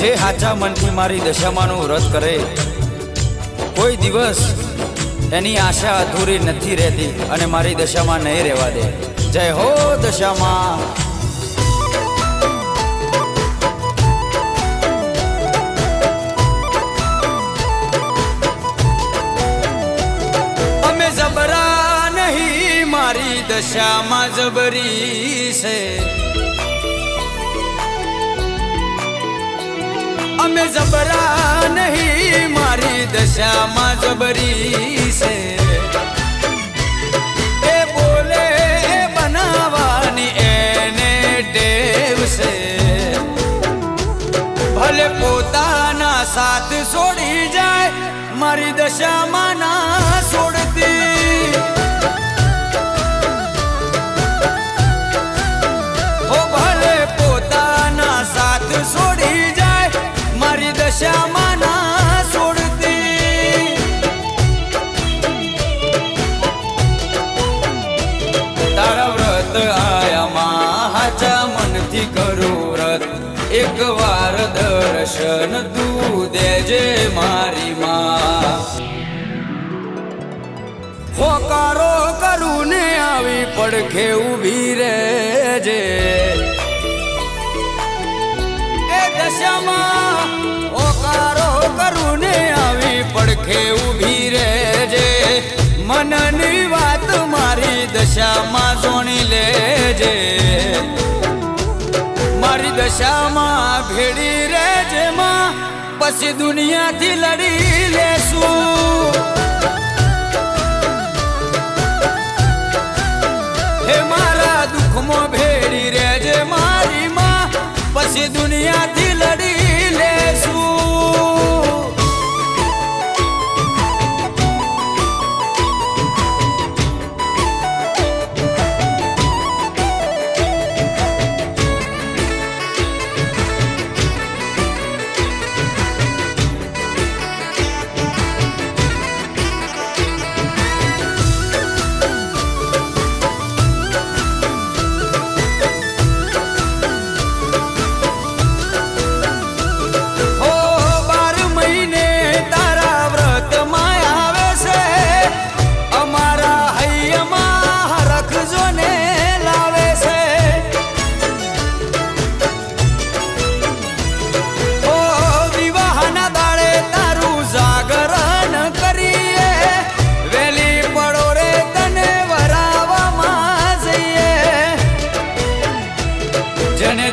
જે હાચા મનથી મારી દશામાનું વ્રત કરે કોઈ દિવસ એની આશા અધૂરી નથી રહેતી અને મારી દશામાં નહીં રહેવા દે. જય હો દશામાં. અમે જબરા નહીં, મારી દશામાં જબરી છે. અમે જબરા નહીં, મારી દશામાં જબરી છે. એ બોલે એ બનાવાની એને ટેવ છે. ભલે પોતાના સાથ છોડી જાય, મારી દશામાં ના છોડતી. ઓ ભલે પોતાના સાથ છોડી જાય, મારી દશામાં ના છોડતી. તારા વ્રત આયામાં હાચા મનથી કરું વ્રત. એક વાર દર્શન તું દેજે મારી માં. હોકારો કરું ને આવી પડખે ઊભી રહેજે. એ દશામાં હોકારો કરું ને આવી પડખે ઊભી રહેજે. મનની વાત મારી દશામાં જોણી લેજે. મારી દશામાં ભેડી રહેજે માં, પછી દુનિયાથી લડી લેશું. હે મારા દુઃખમાં ભેડી રહેજે મારી માં, પછી દુનિયાથી લડી લેશું.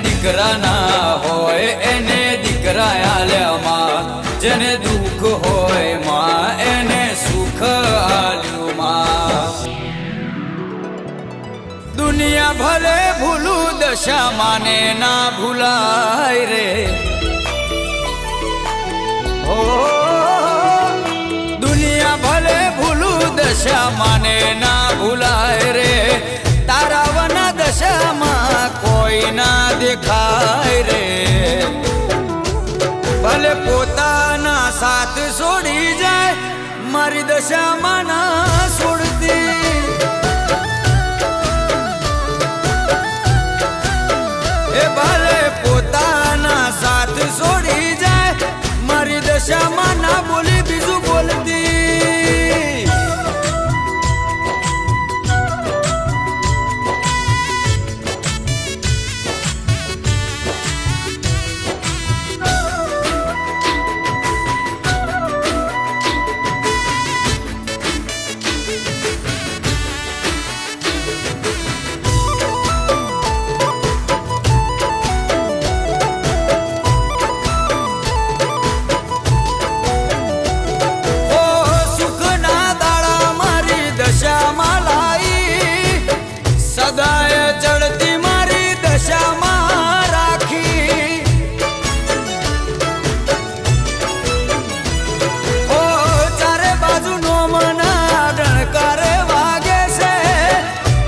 દીકરા ના હોય એને દીકરા આલ્યા માં. જેને દુઃખ હોય માં એને સુખ આલ્યું માં. દુનિયા ભલે ભૂલું દશા માને ના ભૂલાય રે. હો દુનિયા ભલે ભૂલું દશા માને ના ભૂલાય રે. તારા વના દશામાં કોઈ ના દેખાય રે. ભલે પોતાના સાથ છોડી જાય, મારી દશામાં ના છોડતી. એ ભલે પોતાના સાથ છોડી જાય, મારી દશામાં ના બોલી બીજું બોલતી.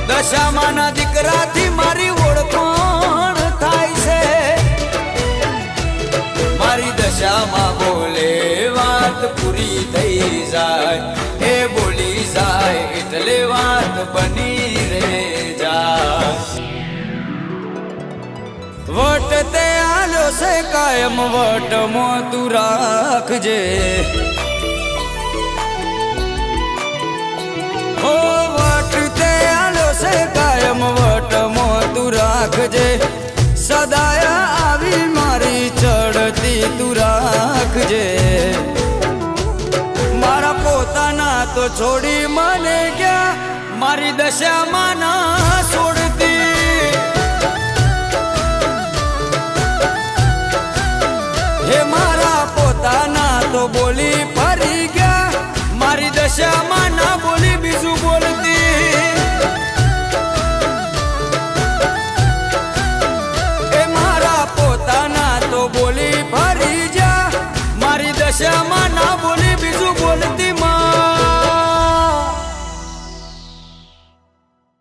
દશામાના દીકરાથી મારી ઓળખાણ થાય છે. મારી દશામાં બોલે વાત પૂરી થઈ જાય. એ બોલી જાય એટલે વાત બની રે જાય. વટ તે આલ્યો છે કાયમ વટમાં તું રાખજે ઓ વટ તે આલ્યો છે કાયમ વટમાં તું રાખજે સદાય આવી મારી ચડતી તું રાખજે મારા પોતાના તો છોડી મને ગયા મારી દશામાં ના છોડતી હે મારા પોતાના તો બોલી ફરી ગયા મારી દશામાં ના બોલી બીજું બોલતી એ મારા પોતાના તો બોલી ફરી જા મારી દશામાં ના બોલી બીજું બોલતી